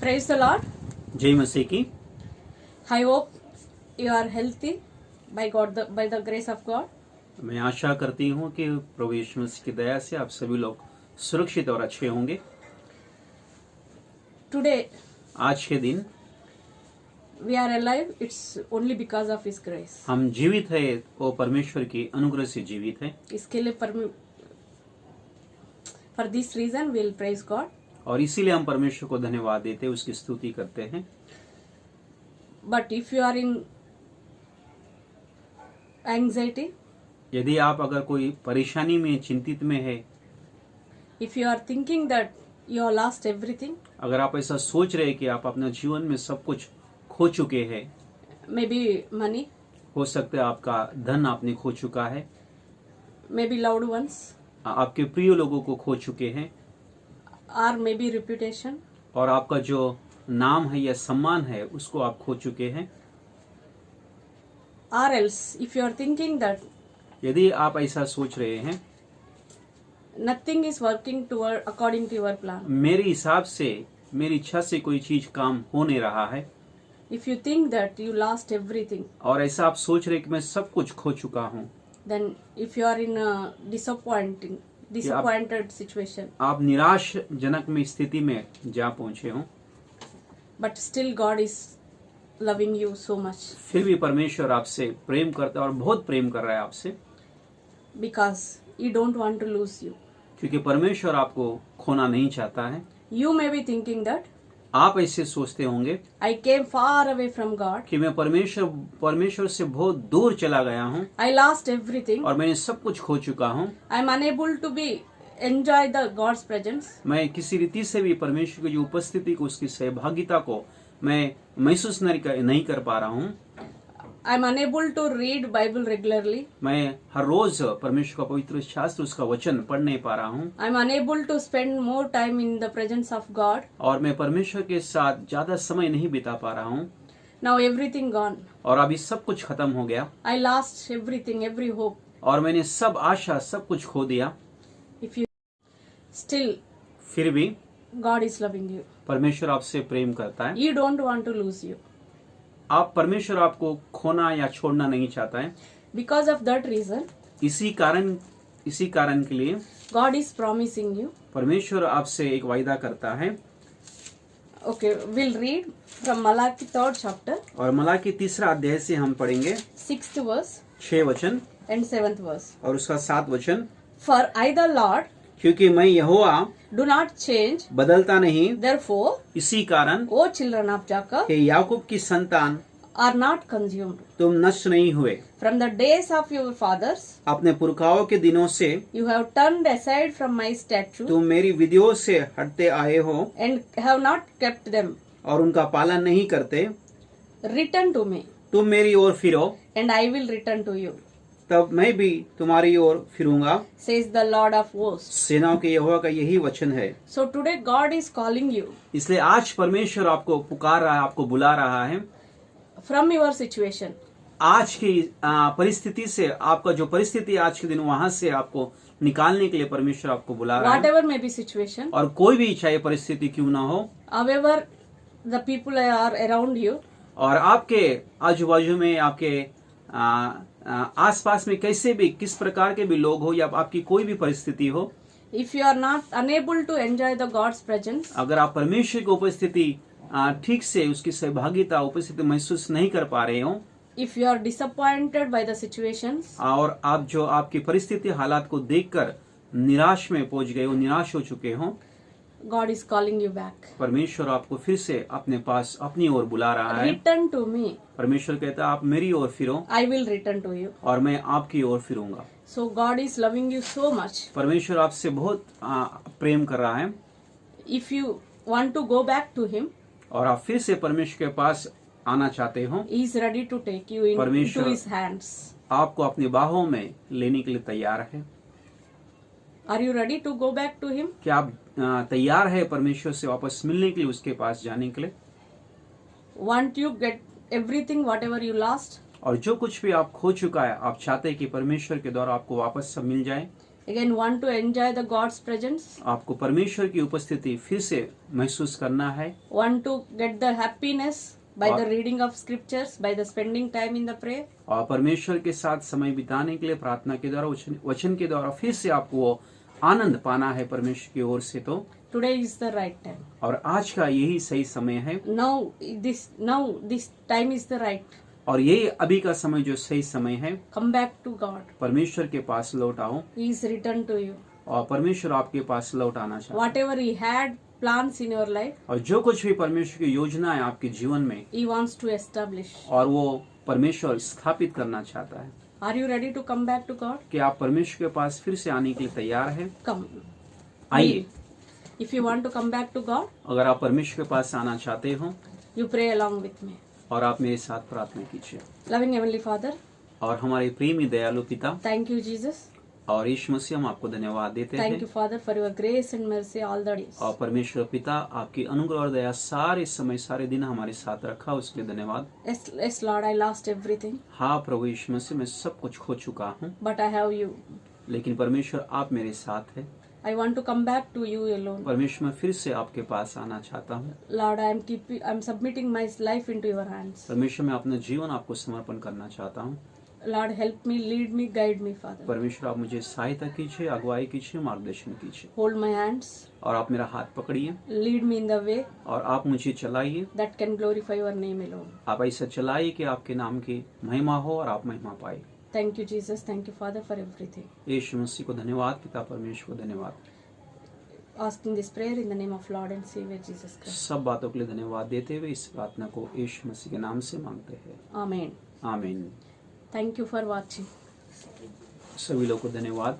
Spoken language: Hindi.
Praise the Lord. जय मसीह की। I hope you are healthy by the grace of God. मैं आशा करती हूँ कि प्रभु यीशु मसीह की दया से आप सभी लोग सुरक्षित और अच्छे होंगे। Today आज के दिन we are alive. It's only because of His grace. हम जीवित है वो परमेश्वर की अनुग्रह से जीवित है। इसके लिए for this reason we'll praise God. और इसीलिए हम परमेश्वर को धन्यवाद देते हैं, उसकी स्तुति करते हैं। But if you are in anxiety, यदि आप अगर कोई परेशानी में चिंतित में है, if you are thinking that you have lost everything, अगर आप ऐसा सोच रहे हैं कि आप अपने जीवन में सब कुछ खो चुके हैं, maybe money, हो सकता है आपका धन आपने खो चुका है, maybe loved ones, आपके प्रिय लोगों को खो चुके हैं, or maybe reputation, और आपका जो नाम है या सम्मान है उसको आप खो चुके हैं, or else if you are thinking that यदि आप ऐसा सोच रहे हैं nothing is working toward according to your plan, मेरे हिसाब से मेरी इच्छा से कोई चीज काम हो नहीं रहा है, if you think that you lost everything, और ऐसा आप सोच रहे कि मैं सब कुछ खो चुका हूँ, then if you are in a disappointed situation, आप निराशजनक में स्थिति में जा पहुंचे हो, but still God is loving you so much फिर भी परमेश्वर आपसे प्रेम करता है और बहुत प्रेम कर रहा है आपसे, because He don't want to lose you. क्योंकि परमेश्वर आपको खोना नहीं चाहता है। You may be thinking that आप ऐसे सोचते होंगे I came far away from God, कि मैं परमेश्वर से बहुत दूर चला गया हूँ I lost everything, और मैंने सब कुछ खो चुका हूँ, I am unable to be enjoy the God's presence, मैं किसी रीति से भी परमेश्वर की जो उपस्थिति को, उसकी सहभागिता को मैं महसूस नहीं कर पा रहा हूँ, I am unable to read Bible regularly, मैं हर रोज परमेश्वर का पवित्र शास्त्र, उसका वचन पढ़ नहीं पा रहा हूँ, I am unable to spend more time in the presence of God. और मैं परमेश्वर के साथ ज्यादा समय नहीं बिता पा रहा हूँ, Now everything gone. और अभी सब कुछ खत्म हो गया, I lost everything, every hope. और मैंने सब आशा सब कुछ खो दिया। If you still, फिर भी God is loving you. परमेश्वर आपसे प्रेम करता है। He don't want to lose you. परमेश्वर आपको खोना या छोड़ना नहीं चाहता है। Because of that reason, इसी कारण के लिए God is promising you. परमेश्वर आपसे एक वायदा करता है। Okay, we'll read from Malachi 3rd chapter, और मलाकी 3 अध्याय से हम पढ़ेंगे 6th verse 6 वचन and 7th verse. और उसका 7 वचन। For I the Lord क्योंकि मैं यहोवा do not change, बदलता नहीं, therefore, इसी कारण O children of Jacob, कि याकूब की संतान are not consumed. तुम नष्ट नहीं हुए। From the days of your fathers, अपने पुरखाओं के दिनों से you have turned aside from my statutes तुम मेरी विधियों से हटते आए हो and have not kept them. और उनका पालन नहीं करते। Return to me, तुम मेरी ओर फिरो, and I will return to you, तब मैं भी तुम्हारी ओर फिरूंगा, says the Lord of hosts. सेनाओं के यहोवा का यही वचन है। So today God is calling you इसलिए आज परमेश्वर आपको पुकार रहा है, आपको बुला रहा है। from your situation. आज की परिस्थिति से, आपका जो परिस्थिति आज के दिन, वहां से आपको निकालने के लिए परमेश्वर आपको बुला रहा है। Whatever may be situation, और कोई भी चाहे परिस्थिति क्यों ना हो, however the people are around you, और आपके आजू बाजू में, आपके आसपास में कैसे भी, किस प्रकार के भी लोग हो, या आपकी कोई भी परिस्थिति हो, if you are not unable to enjoy the God's presence, अगर आप परमेश्वर की उपस्थिति ठीक से, उसकी सहभागिता, उपस्थिति महसूस नहीं कर पा रहे हो, if you are disappointed by the situations, और आप जो आपकी परिस्थिति हालात को देखकर निराश में पहुंच गए हो, निराश हो चुके हो, God is calling you back. परमेश्वर आपको फिर से अपने पास, अपनी ओर बुला रहा है। Return to me, परमेश्वर कहता है आप मेरी ओर फिरो I will return to you. और मैं आपकी ओर फिरूंगा। So God is loving you so much. परमेश्वर आपसे बहुत प्रेम कर रहा है, If you want to go back to Him, और आप फिर से परमेश्वर के पास आना चाहते हो, He is ready to take you into परमेश्वर His hands. आपको अपनी बाहों में लेने के लिए तैयार है। Are you ready to go back to Him? क्या आप तैयार है परमेश्वर से वापस मिलने के लिए, उसके पास जाने के लिए? Want you get everything whatever you lost? और जो कुछ भी आप खो चुका है, आप चाहते हैं कि परमेश्वर के द्वारा आपको वापस सब मिल जाए? again want to enjoy the God's presence, आपको परमेश्वर की उपस्थिति फिर से महसूस करना है, want to get the happiness by the reading of scriptures, by the spending time in the prayer, और परमेश्वर के साथ समय बिताने के लिए प्रार्थना के द्वारा वचन के द्वारा फिर से आपको वो आनंद पाना है परमेश्वर की ओर से, तो today is the right time. और आज का यही सही समय है, Now this time is the right. और यही अभी का समय जो सही समय है, Come back to God. परमेश्वर के पास लौट आओ, He is returned to you. और परमेश्वर आपके पास लौट आना चाहता है। Whatever He had plans in your life, और जो कुछ भी परमेश्वर की योजना है आपके जीवन में, He wants to establish. और वो परमेश्वर स्थापित करना चाहता है। Are you ready to come back to God? कि आप परमेश्वर के पास फिर से आने के लिए तैयार हैं? Come. आइए। If you want to come back to God, अगर आप परमेश्वर के पास आना चाहते हो, you pray along with me. और आप मेरे साथ प्रार्थना कीजिए। Loving Heavenly Father, और हमारे प्रेमी दयालु पिता thank you, Jesus. और यीशु मसीह, हम आपको धन्यवाद देते Thank हैं। you, Father, for your grace and mercy all the days. और परमेश्वर पिता, आपकी अनुग्रह और दया सारे समय सारे दिन हमारे साथ रखा, उसके लिए धन्यवाद। Yes, Lord, I lost everything, हाँ प्रभु यीशु मसीह, मैं सब कुछ खो चुका हूँ, but I have you. लेकिन परमेश्वर आप मेरे साथ हैं। I want to come back to you alone. परमेश्वर, मैं फिर से आपके पास आना चाहता हूँ। Lord, I'm submitting my life into your hands. परमेश्वर, मैं अपना जीवन आपको समर्पण करना चाहता हूँ। Lord, help me, lead me, guide me, Father. परमेश्वर, आप मुझे सहायता कीजिए, अगुवाई कीजिए, मार्गदर्शन कीजिए, Hold my hands, और आप मेरा हाथ पकड़िए, lead me in the way और आप मुझे चलाइए। that can glorify your name alone. आप ऐसा चलाइए कि आपके नाम की महिमा हो और आप महिमा पाए। Thank you, Jesus. Thank you, Father, for everything. यीशु मसीह को धन्यवाद, पिता परमेश्वर को धन्यवाद। Asking this prayer in the name of Lord and Savior Jesus Christ. सब बातों के लिए धन्यवाद देते हुए इस प्रार्थना को यीशु मसीह के नाम से मांगते हैं, Amen. आमीन। Thank you for watching. सभी लोगों को धन्यवाद।